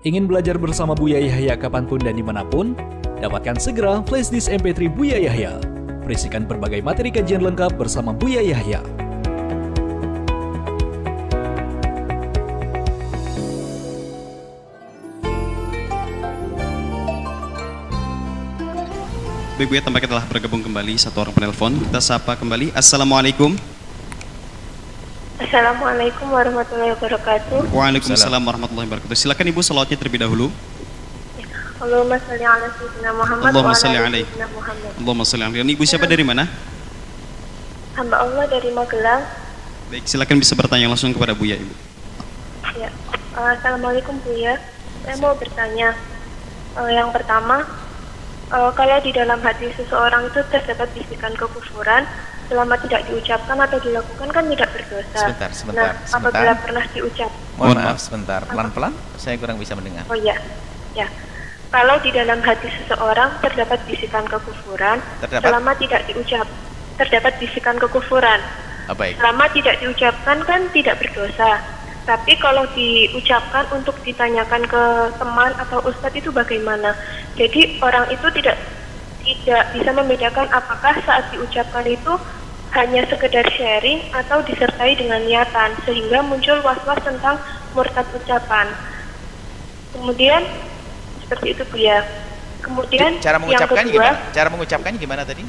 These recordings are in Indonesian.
Ingin belajar bersama Buya Yahya kapanpun dan dimanapun? Dapatkan segera flashdisk MP3 Buya Yahya. Berisikan berbagai materi kajian lengkap bersama Buya Yahya. Baik Buya, tampaknya telah bergabung kembali satu orang penelpon. Kita sapa kembali. Assalamualaikum. Assalamualaikum warahmatullahi wabarakatuh. Waalaikumsalam warahmatullahi wabarakatuh. Silakan Ibu salawatnya terlebih dahulu. Allahumma shalli ala sayyidina Muhammad Allahumma wa ala shalli ali alaihi. sayyidina Muhammad. Allahumma shalli alaihi. Ini Ibu siapa dari mana? Hamba Allah dari Magelang. Baik, silakan bisa bertanya langsung kepada Buya Ibu. Ya. Assalamualaikum Buya. Saya mau bertanya. Yang pertama, kalau di dalam hati seseorang itu terdapat bisikan kekufuran, selama tidak diucapkan atau dilakukan kan tidak berdosa. Sebentar. Apabila pernah diucap. Mohon maaf sebentar, pelan-pelan saya kurang bisa mendengar. Oh iya, ya. Kalau di dalam hati seseorang terdapat bisikan kekufuran, selama tidak diucap, terdapat bisikan kekufuran. Baik. Selama tidak diucapkan kan tidak berdosa. Tapi kalau diucapkan untuk ditanyakan ke teman atau ustadz itu bagaimana? Jadi orang itu tidak bisa membedakan apakah saat diucapkan itu hanya sekedar sharing atau disertai dengan niatan, sehingga muncul was-was tentang murtad ucapan. Kemudian seperti itu Bu ya. Kemudian cara mengucapkannya yang kedua, gimana? Cara mengucapkannya gimana tadi?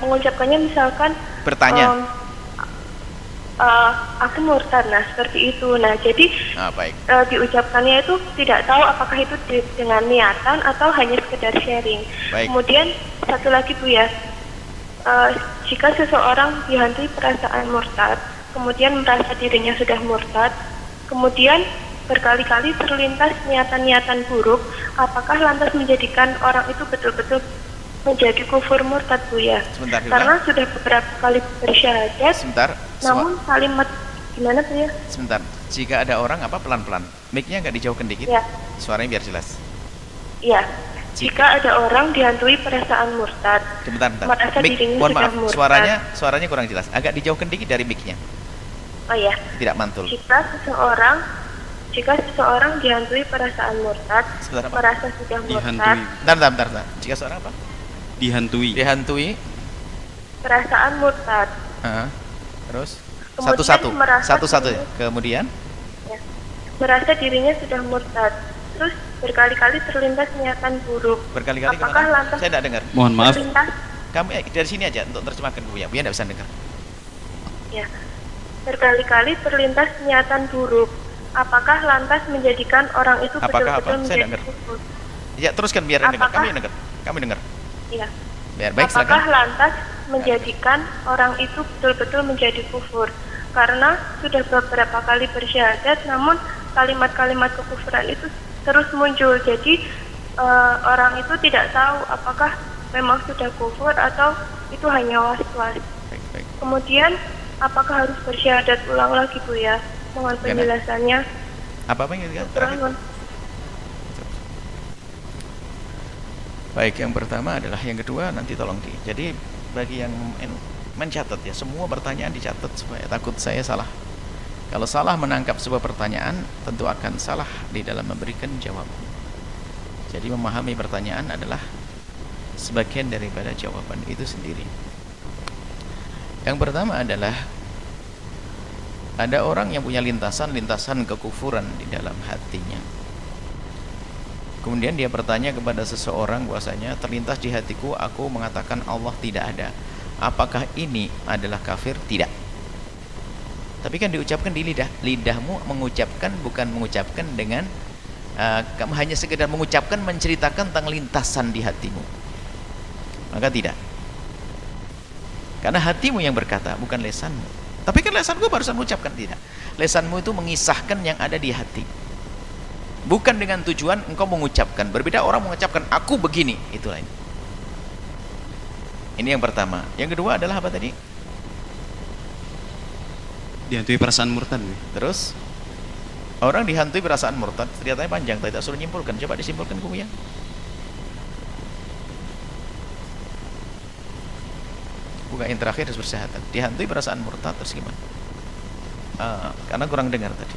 Mengucapkannya misalkan Bertanya. Aku murtad, nah seperti itu. Nah jadi Baik. Diucapkannya itu tidak tahu apakah itu dengan niatan atau hanya sekedar sharing. Baik. Kemudian satu lagi Bu ya, jika seseorang dihantui perasaan murtad, kemudian merasa dirinya sudah murtad, kemudian berkali-kali terlintas niatan-niatan buruk, apakah lantas menjadikan orang itu betul-betul menjadi kufur murtad Bu ya? Sebentar, Karena sudah beberapa kali bersyahadat. Sebentar. Namun kalimat gimana Bu ya? Sebentar. Jika ada orang pelan-pelan, mic-nya nggak dijauhkan dikit, Ya. suaranya biar jelas. Iya. Jika ada orang dihantui perasaan murtad, Sebentar. merasa dirinya Mohon sudah maaf, murtad. suaranya kurang jelas. Agak dijauhkan dikit dari mic-nya. Oh ya. Tidak mantul. Jika seseorang dihantui perasaan murtad, Sebentar, merasa sudah murtad, Dihantui. Bentar. Jika seorang apa? Dihantui. perasaan murtad. Terus Kemudian merasa satu-satu. dirinya- Kemudian Ya, merasa dirinya sudah murtad. Terus berkali-kali terlintas niatan buruk. berkali-kali Apakah kemana? lantas Saya tidak dengar. Mohon maaf. terlintas? Kamu dari sini aja untuk terjemahkan Buya. Buya tidak bisa dengar. Ya. Berkali-kali terlintas niatan buruk. Apakah lantas menjadikan orang itu Apakah betul-betul apa? Saya menjadi dengar. kufur? Ya, teruskan biar dengar. Apakah- Kami dengar. Iya. Biar baik, Apakah silakan. lantas menjadikan orang itu betul-betul menjadi kufur? Karena sudah beberapa kali bersyahadat, namun kalimat-kalimat kekufuran itu terus muncul. Jadi orang itu tidak tahu apakah memang sudah kufur atau itu hanya was-was. Baik. Kemudian, apakah harus bersyahadat ulang lagi Bu ya? Mohon Gimana? penjelasannya. Apa yang terakhir? Kurang. Baik, yang pertama adalah yang kedua nanti tolong Jadi bagi yang mencatat ya, semua pertanyaan dicatat supaya takut saya salah. Kalau salah menangkap sebuah pertanyaan, tentu akan salah di dalam memberikan jawaban. Jadi memahami pertanyaan adalah sebagian daripada jawaban itu sendiri. Yang pertama adalah ada orang yang punya lintasan kekufuran di dalam hatinya. Kemudian dia bertanya kepada seseorang bahwasanya terlintas di hatiku, aku mengatakan Allah tidak ada. Apakah ini adalah kafir? Tidak. Tapi kan diucapkan di lidah. Lidahmu mengucapkan, bukan mengucapkan dengan kamu hanya sekedar mengucapkan, menceritakan tentang lintasan di hatimu. Maka tidak. Karena hatimu yang berkata, bukan lesanmu. Tapi kan lesanku barusan mengucapkan, tidak. Lesanmu itu mengisahkan yang ada di hati. Bukan dengan tujuan engkau mengucapkan. Berbeda orang mengucapkan aku begini, itu lain. Ini yang pertama. Yang kedua adalah apa tadi? Dihantui perasaan murtad. Terus orang dihantui perasaan murtad, ceritanya panjang, tidak suruh nyimpulkan. Coba disimpulkan Bu ya. Bukan yang terakhir harus bersyahadat. Dihantui perasaan murtad terus gimana? Karena kurang dengar tadi.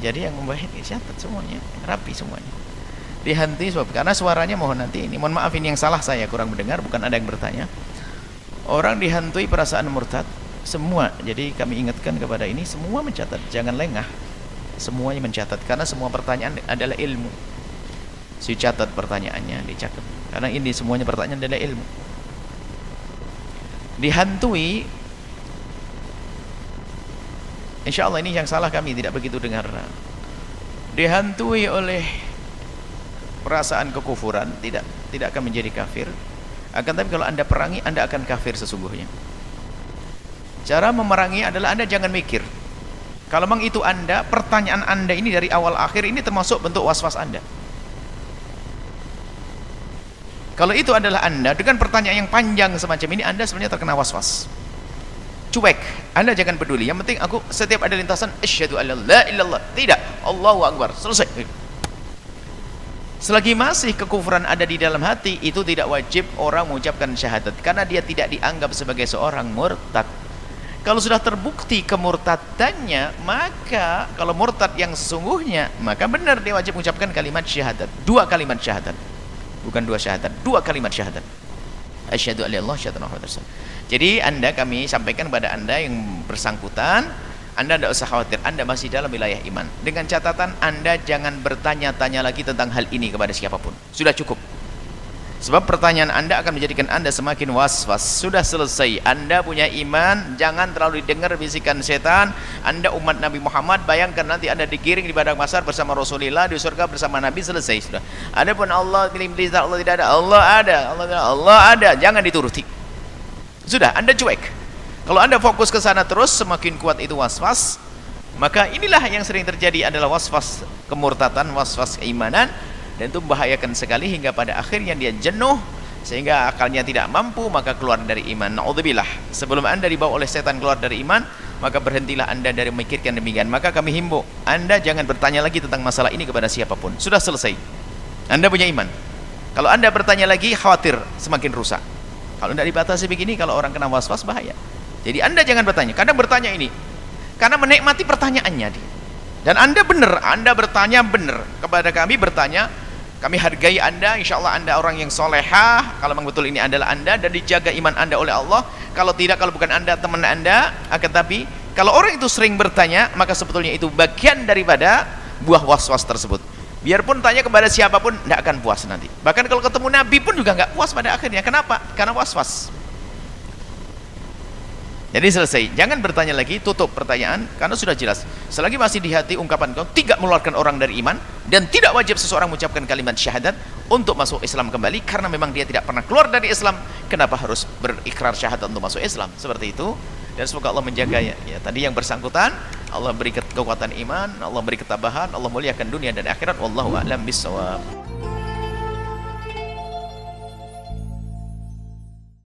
Jadi yang membahas catat semuanya, rapi semuanya. Dihenti sebab karena suaranya mohon nanti ini. Mohon maaf ini yang salah saya kurang mendengar, bukan ada yang bertanya. Orang dihantui perasaan murtad semua. Jadi kami ingatkan kepada ini semua mencatat, jangan lengah. Semuanya mencatat karena semua pertanyaan adalah ilmu. Dicatat pertanyaannya, dicatat. Karena ini semuanya pertanyaan adalah ilmu. Dihantui, insya Allah ini yang salah kami tidak begitu dengar. Dihantui oleh perasaan kekufuran tidak akan menjadi kafir. Akan tapi kalau anda perangi, anda akan kafir sesungguhnya. Cara memerangi adalah anda jangan mikir. Kalau memang itu anda, pertanyaan anda ini dari awal akhir ini termasuk bentuk was-was anda. Kalau itu adalah anda dengan pertanyaan yang panjang semacam ini, anda sebenarnya terkena was-was. Cuek, anda jangan peduli. Yang penting aku setiap ada lintasan asyhadu alla la ilaha illallah. Tidak, Allahu akbar. Selesai. Selagi masih kekufuran ada di dalam hati, itu tidak wajib orang mengucapkan syahadat karena dia tidak dianggap sebagai seorang murtad. Kalau sudah terbukti kemurtadannya, maka kalau murtad yang sesungguhnya, maka benar dia wajib mengucapkan kalimat syahadat. 2 kalimat syahadat. Bukan 2 syahadat, 2 kalimat syahadat. Asyhadu an la ilaha illallah. Jadi kami sampaikan kepada anda yang bersangkutan, anda tidak usah khawatir, anda masih dalam wilayah iman. Dengan catatan anda jangan bertanya-tanya lagi tentang hal ini kepada siapapun. Sudah cukup. Sebab pertanyaan anda akan menjadikan anda semakin was-was. Sudah selesai. Anda punya iman, jangan terlalu didengar bisikan setan. Anda umat Nabi Muhammad, bayangkan nanti anda digiring di padang mahsyar bersama Rasulullah, di surga bersama Nabi, selesai sudah. Adapun Allah pilih-pilih, Allah tidak ada. Allah ada. Allah ada. Jangan dituruti. Sudah, anda cuek. Kalau anda fokus ke sana terus, semakin kuat itu was-was. Maka inilah yang sering terjadi adalah was-was kemurtatan, was-was keimanan. Dan itu membahayakan sekali hingga pada akhirnya dia jenuh sehingga akalnya tidak mampu, maka keluar dari iman. Na'udzubillah. Sebelum anda dibawa oleh setan keluar dari iman, maka berhentilah anda dari memikirkan demikian. Maka kami himbau, anda jangan bertanya lagi tentang masalah ini kepada siapapun. Sudah selesai. Anda punya iman. Kalau anda bertanya lagi, khawatir semakin rusak. Kalau tidak dibatasi begini, kalau orang kena was-was bahaya. Jadi anda jangan bertanya. Kadang bertanya ini karena menikmati pertanyaannya dia. Dan anda benar, anda bertanya benar kepada kami, bertanya. Kami hargai anda, insya Allah anda orang yang solehah. Kalau memang betul ini adalah anda dan dijaga iman anda oleh Allah. Kalau tidak, kalau bukan anda, teman anda. Akan tapi kalau orang itu sering bertanya, maka sebetulnya itu bagian daripada buah was-was tersebut. Biarpun tanya kepada siapapun, tidak akan puas nanti. Bahkan kalau ketemu Nabi pun juga nggak puas pada akhirnya. Kenapa? Karena was-was. Jadi selesai, jangan bertanya lagi, tutup pertanyaan karena sudah jelas. Selagi masih di hati ungkapan kau tidak mengeluarkan orang dari iman dan tidak wajib seseorang mengucapkan kalimat syahadat untuk masuk Islam kembali karena memang dia tidak pernah keluar dari Islam. Kenapa harus berikrar syahadat untuk masuk Islam? Seperti itu. Dan semoga Allah menjaga ya tadi yang bersangkutan, Allah beri kekuatan iman, Allah beri ketabahan, Allah muliakan dunia dan akhirat. Wallahu a'lam bishawab.